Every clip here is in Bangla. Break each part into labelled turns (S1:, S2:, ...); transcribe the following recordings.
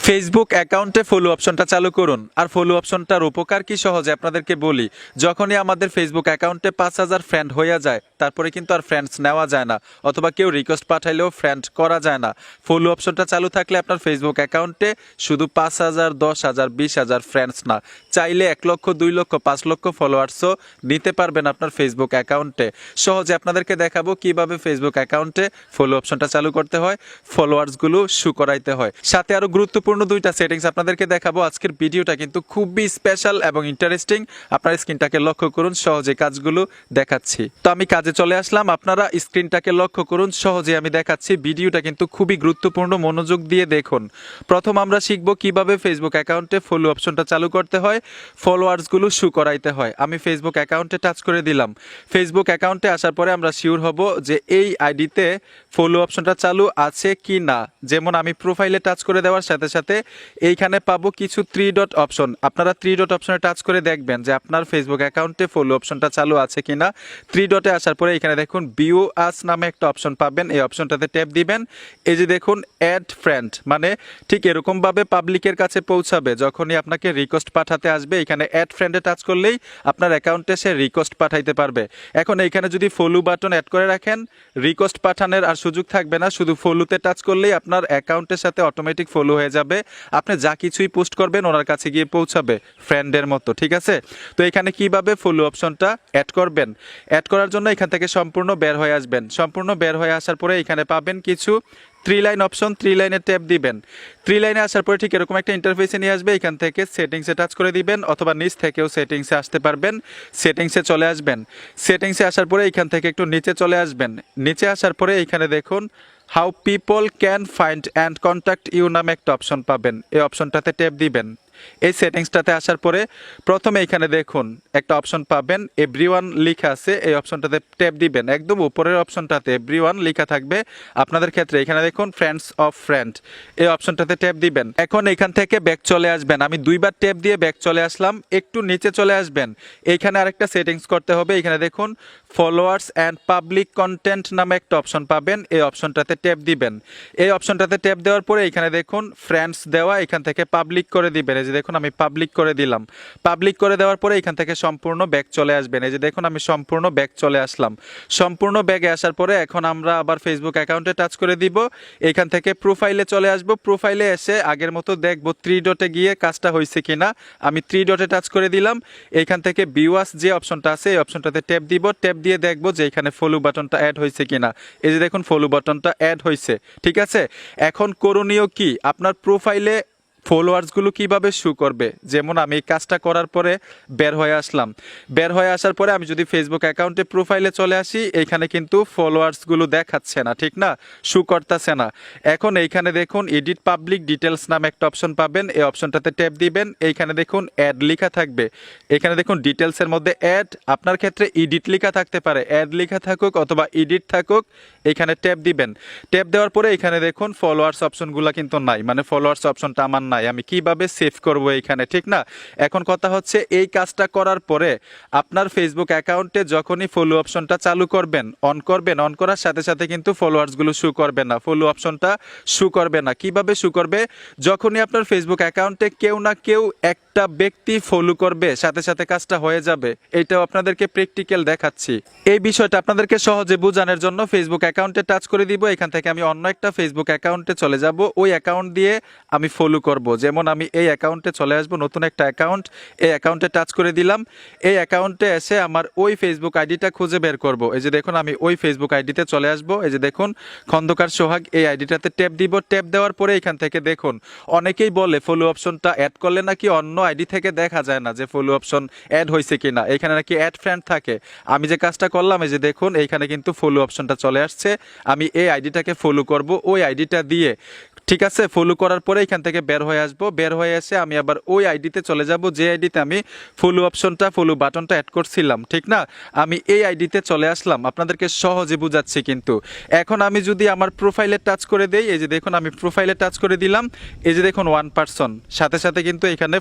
S1: ফেসবুক অ্যাকাউন্টে ফলো অপশনটা চালু করুন। আর ফলো অপশনটার উপকার কি সহজে আপনাদেরকে বলি। যখনই আমাদের ফেসবুক অ্যাকাউন্টে ৫,০০০ ফ্রেন্ড হয়ে যায়, তারপরে কিন্তু আর ফ্রেন্ডস নেওয়া যায় না, অথবা কেউ রিকোয়েস্ট পাঠাইলেও ফ্রেন্ড করা যায় না। ফলো অপশনটা চালু থাকলে আপনার ফেসবুক অ্যাকাউন্টে শুধু ৫,০০০, ১০,০০০, ২০,০০০ ফ্রেন্ডস না, চাইলে ১ লক্ষ, ২ লক্ষ, ৫ লক্ষ ফলোয়ার্সও নিতে পারবেন আপনার ফেসবুক অ্যাকাউন্টে। সহজে আপনাদেরকে দেখাবো কিভাবে ফেসবুক অ্যাকাউন্টে ফলো অপশনটা চালু করতে হয়, ফলোয়ার্সগুলো শু করাইতে হয়। সাথে আরও গুরুত্বপূর্ণ দুইটা সেটিংস আপনাদেরকে দেখাবো। আজকের ভিডিওটা কিন্তু খুবই স্পেশাল এবং ইন্টারেস্টিং। আপনার স্ক্রিনটাকে লক্ষ্য করুন, সহজে কাজগুলো দেখাচ্ছি। তো আমি কাজে চলে আসলাম, আপনারা স্ক্রিনটাকে লক্ষ্য করুন, সহজে আমি দেখাচ্ছি। ভিডিওটা কিন্তু খুবই গুরুত্বপূর্ণ, মনোযোগ দিয়ে দেখুন। প্রথম আমরা শিখবো কিভাবে ফেসবুক অ্যাকাউন্টে ফলো অপশনটা চালু করতে হয়, ফলোয়ার্সগুলো শু করাইতে হয়। আমি ফেসবুক অ্যাকাউন্টে টাচ করে দিলাম। ফেসবুক অ্যাকাউন্টে আসার পরে আমরা শিওর হব যে এই আইডিতে ফলো অপশনটা চালু আছে কি না। যেমন আমি প্রোফাইলে টাচ করে দেওয়ার সাথে সাথে এইখানে পাবো কিছু 3 ডট অপশন। আপনারা 3 ডট অপশনে টাচ করে দেখবেন যে আপনার ফেসবুক অ্যাকাউন্টে ফলো অপশনটা চালু আছে কিনা। 3 ডটে আসার পরে এখানে দেখুন ভিউ আস নামে একটা অপশন পাবেন, এই অপশনটাতে ট্যাপ দিবেন। এই যে দেখুন অ্যাড ফ্রেন্ড, মানে ঠিক এরকমভাবে পাবলিকের কাছে পৌঁছাবে। যখনই আপনাকে রিকোয়েস্ট পাঠাতে আসবে, এখানে অ্যাড ফ্রেন্ডে টাচ করলেই আপনার অ্যাকাউন্টে সে রিকোয়েস্ট পাঠাইতে পারবে। এখন এইখানে যদি ফলো বাটন অ্যাড করে রাখেন, রিকোয়েস্ট পাঠানোর আর সুযোগ থাকবে না। শুধু ফলোতে টাচ করলেই আপনার অ্যাকাউন্টের সাথে অটোমেটিক ফলো হয়ে যাবে। আপনি যা কিছুই পোস্ট করবেন ওনার কাছে গিয়ে পৌঁছাবে ফ্রেন্ডের মতো, ঠিক আছে? তো এখানে কিভাবে ফলো অপশনটা অ্যাড করবেন, অ্যাড করার জন্য এখান থেকে সম্পূর্ণ বের হয়ে আসবেন। সম্পূর্ণ বের হয়ে আসার পরে এখানে পাবেন কিছু 3 লাইন অপশন, 3 লাইনে ট্যাপ দিবেন। 3 লাইনে আসার পরে ঠিক এরকম একটা ইন্টারফেসে নিয়ে আসবে। এখান থেকে সেটিংসে টাচ করে দিবেন, অথবা নিচ থেকেও সেটিংসে আসতে পারবেন। সেটিংসে চলে আসবেন। সেটিংসে আসার পরে এখান থেকে একটু নিচে চলে আসবেন। নিচে আসার পরে এখানে দেখুন how people can find and contact you নামে একটা অপশন পাবেন, এই অপশনটাতে ট্যাপ দিবেন। এই সেটিংসটাতে আসার পরে প্রথমে এখানে দেখুন একটা অপশন পাবেন, এভরিওয়ান লেখা আছে, এই অপশনটাতে ট্যাপ দিবেন। একদম উপরের অপশনটাতে এভরিওয়ান লেখা থাকবে। আপনাদের ক্ষেত্রে এখানে দেখুন ফ্রেন্ডস অফ ফ্রেন্ড, এই অপশনটাতে ট্যাপ দিবেন। এখন এখান থেকে ব্যাক চলে আসবেন। আমি দুইবার ট্যাপ দিয়ে ব্যাক চলে আসলাম। একটু নিচে চলে আসবেন, এইখানে আরেকটা সেটিংস করতে হবে। এখানে দেখুন ফলোয়ার্স অ্যান্ড পাবলিক কন্টেন্ট নামে একটা অপশন পাবেন, এই অপশনটাতে ট্যাপ দিবেন। এই অপশনটাতে ট্যাপ দেওয়ার পরে এখানে দেখুন ফ্রেন্ডস দেওয়া, এখান থেকে পাবলিক করে দিবেন। এই যে দেখুন আমি পাবলিক করে দিলাম। পাবলিক করে দেওয়ার পরে এখান থেকে সম্পূর্ণ ব্যাক চলে আসবেন। এই যে দেখুন আমি সম্পূর্ণ ব্যাক চলে আসলাম। সম্পূর্ণ ব্যাগে আসার পরে এখন আমরা আবার ফেসবুক অ্যাকাউন্টে টাচ করে দিব। এখান থেকে প্রোফাইলে চলে আসব। প্রোফাইলে এসে আগের মতো দেখব 3 ডটে গিয়ে কাজটা হয়েছে কিনা। আমি 3 ডটে টাচ করে দিলাম। এইখান থেকে ভিউয়ার্স যে অপশনটা আছে, এই অপশনটাতে ট্যাপ দিব। ট্যাপ দিয়ে দেখবো যে এখানে ফলো বাটনটা অ্যাড হয়েছে কিনা। এই যে দেখুন ফলো বাটনটা অ্যাড হয়েছে, ঠিক আছে? এখন করণীয় কি, আপনার প্রোফাইলে ফলোয়ার্সগুলো কিভাবে শো করবে। যেমন আমি এই কাজটা করার পরে বের হয়ে আসলাম। বের হয়ে আসার পরে আমি যদি ফেসবুক অ্যাকাউন্টে প্রোফাইলে চলে আসি, এইখানে কিন্তু ফলোয়ার্সগুলো দেখাচ্ছে না, ঠিক না, শো করতেছে না। এখন এইখানে দেখুন এডিট পাবলিক ডিটেলস নামে একটা অপশন পাবেন, এই অপশনটাতে ট্যাপ দিবেন। এইখানে দেখুন অ্যাড লেখা থাকবে। এখানে দেখুন ডিটেলসের মধ্যে অ্যাড, আপনার ক্ষেত্রে এডিট লেখা থাকতে পারে, অ্যাড লেখা থাকুক অথবা এডিট থাকুক, এইখানে ট্যাপ দিবেন। ট্যাপ দেওয়ার পরে এখানে দেখুন ফলোয়ার্স অপশনগুলো কিন্তু নাই, মানে ফলোয়ার্স অপশনটা আমার নাই। আমি কিভাবে সেভ করব এইখানে, ঠিক না? এখন কথা হচ্ছে এই কাজটা করার পরে আপনার ফেসবুক অ্যাকাউন্টে যখনই ফলো অপশনটা চালু করবেন, অন করবেন, অন করার সাথে সাথে কিন্তু ফলোয়ার্সগুলো শো করবে না, ফলো অপশনটা শো করবে না। কিভাবে শো করবে, যখনই আপনার ফেসবুক অ্যাকাউন্টে কেউ না কেউ একটা ব্যক্তি ফলো করবে, সাথে সাথে কাজটা হয়ে যাবে। এইটাও আপনাদেরকে প্র্যাকটিক্যাল দেখাচ্ছি। এই বিষয়টা আপনাদেরকে সহজে বোঝানোর জন্য ফেসবুক অ্যাকাউন্টে টাচ করে দিব। এখান থেকে আমি অন্য একটা ফেসবুক অ্যাকাউন্টে চলে যাব, ওই অ্যাকাউন্ট দিয়ে আমি ফলো করব। যেমন আমি এই অ্যাকাউন্টে চলে আসব, নতুন একটা অ্যাকাউন্ট, এই অ্যাকাউন্টে টাচ করে দিলাম। এই অ্যাকাউন্টে এসে আমার ওই ফেসবুক আইডিটা খুঁজে বের করব। এই যে দেখুন আমি ওই ফেসবুক আইডিতে চলে আসব। এই যে দেখুন খন্দকার সোহাগ, এই আইডিটাতে ট্যাপ দিব। ট্যাপ দেওয়ার পরে এখান থেকে দেখুন অনেকেই বলে ফলো অপশনটা অ্যাড করলে নাকি অন্য আইডি থেকে দেখা যায় না যে ফলো অপশন অ্যাড হয়েছে কিনা, এখানে নাকি অ্যাড ফ্রেন্ড থাকে। আমি যে কাজটা করলাম, এই যে দেখুন এইখানে কিন্তু ফলো অপশনটা চলে আসছে। আমি এই আইডিটাকে ফলো করব ওই আইডিটা দিয়ে, ঠিক আছে? ফলো করার পরে এখান থেকে বের হয়ে আসবো। বের হয়ে এসে আমি আবার ওই আইডিতে চলে যাব যে আইডিতে আমি ফলো অপশনটা, ফলো বাটনটা অ্যাড করছিলাম, ঠিক না? আমি এই আইডিতে চলে আসলাম, আপনাদেরকে সহজে বুঝাচ্ছি কিন্তু। এখন আমি যদি আমার প্রোফাইলে টাচ করে দেই, এই যে দেখুন আমি প্রোফাইলে টাচ করে দিলাম। এই যে দেখুন 1 পারসন, সাথে সাথে কিন্তু এখানে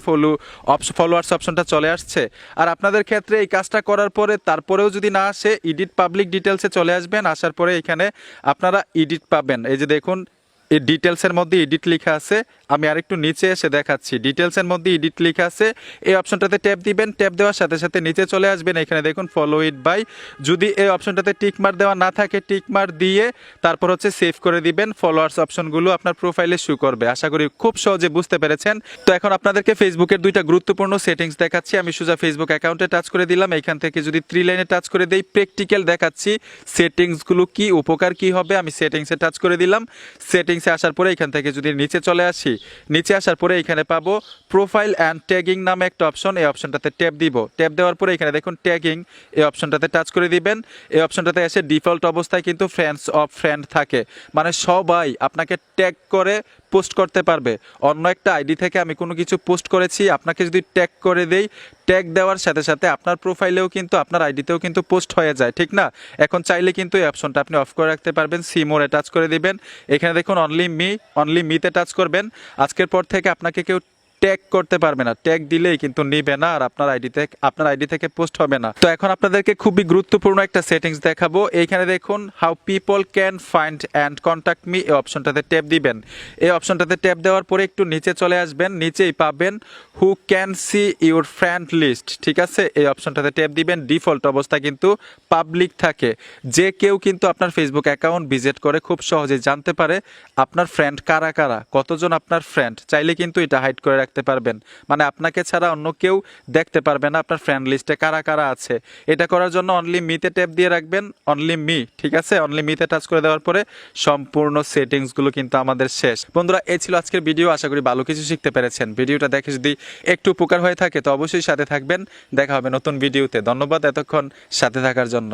S1: ফলোয়ার্স অপশনটা চলে আসছে। আর আপনাদের ক্ষেত্রে এই কাজটা করার পরে তারপরেও যদি না আসে, এডিট পাবলিক ডিটেলসে চলে আসবেন। আসার পরে এখানে আপনারা এডিট পাবেন। এই যে দেখুন এই ডিটেলসের মধ্যে এডিট লেখা আছে, আমি আরেকটু নিচে এসে দেখাচ্ছি। ডিটেলসের মধ্যে এডিট লেখা আছে, এই অপশনটাতে ট্যাপ দিবেন। ট্যাপ দেওয়ার সাথে সাথে নিচে চলে আসবেন, এখানে দেখুন ফলো ইট বাই। যদি এই অপশনটাতে টিক মার্ক দেওয়া না থাকে, টিক মার্ক দিয়ে তারপর হচ্ছে সেভ করে দিবেন। ফলোয়ার্স অপশনগুলো আপনার প্রোফাইলে শো করবে। আশা করি খুব সহজে বুঝতে পেরেছেন। তো এখন আপনাদেরকে ফেসবুকের দুইটা গুরুত্বপূর্ণ সেটিংস দেখাচ্ছি। আমি সোজা ফেসবুক অ্যাকাউন্টে টাচ করে দিলাম। এখান থেকে যদি 3 লাইনে টাচ করে দেই, প্র্যাকটিক্যাল দেখাচ্ছি সেটিংসগুলো কি, উপকার কি হবে। আমি সেটিংসে টাচ করে দিলাম। সেটিংসে আসার পরে এখান থেকে যদি নিচে চলে আসি, নিচে আসার পরে এখানে পাবো প্রোফাইল অ্যান্ড ট্যাগিং নামে একটা অপশন। এই অপশনটাতে ট্যাপ দিব। ট্যাপ দেওয়ার পরে এখানে দেখুন ট্যাগিং, এই অপশনটাতে টাচ করে দিবেন। এই অপশনটাতে এসে ডিফল্ট অবস্থায় কিন্তু ফ্রেন্ডস অফ ফ্রেন্ড থাকে, মানে সবাই আপনাকে ট্যাগ করে পোস্ট করতে পারবে। অন্য একটা আইডি থেকে আমি কোনো কিছু পোস্ট করেছি, আপনাকে যদি ট্যাগ করে দেই, ট্যাগ দেওয়ার সাথে সাথে আপনার প্রোফাইলেও কিন্তু আপনার আইডিতেও কিন্তু পোস্ট হয়ে যায়, ঠিক না? এখন চাইলে কিন্তু এই অপশনটা আপনি অফ করে রাখতে পারবেন। সি মোরে টাচ করে দিবেন। এখানে দেখুন অনলি মিতে টাচ করবেন। আজকের পর থেকে আপনাকে কেউ ট্যাগ করতে পারবে না, ট্যাগ দিলেই কিন্তু নিবে না আর আপনার আইডি থেকে পোস্ট হবে না। তো এখন আপনাদেরকে খুবই গুরুত্বপূর্ণ একটা সেটিংস দেখাবো। এইখানে দেখুন how people can find and contact me, এই অপশনটাতে ট্যাপ দিবেন। এই অপশনটাতে ট্যাপ দেওয়ার পরে একটু নিচে চলে আসবেন, নিচেই পাবেন who can see your friend list, ঠিক আছে? এই অপশনটাতে ট্যাপ দিবেন। ডিফল্ট অবস্থা কিন্তু পাবলিক থাকে, যে কেউ কিন্তু আপনার ফেসবুক অ্যাকাউন্ট ভিজিট করে খুব সহজে জানতে পারে আপনার ফ্রেন্ড কারা কারা, কতজন আপনার ফ্রেন্ড। চাইলে কিন্তু এটা হাইড করে রাখতে পারবেন, মানে আপনাকে ছাড়া অন্য কেউ দেখতে পারবে না আপনার ফ্রেন্ড লিস্টে কারা কারা আছে। এটা করার জন্য অনলি মিতে ট্যাপ দিয়ে রাখবেন, অনলি মি, ঠিক আছে? অনলি মিতে টাচ করে দেওয়ার পরে সম্পূর্ণ সেটিংসগুলো কিন্তু আমাদের শেষ। বন্ধুরা, এই ছিল আজকের ভিডিও। আশা করি ভালো কিছু শিখতে পেরেছেন। ভিডিওটা দেখে যদি একটু উপকার হয়ে থাকে তো অবশ্যই সাথে থাকবেন। দেখা হবে নতুন ভিডিওতে। ধন্যবাদ এতক্ষণ সাথে থাকার জন্য।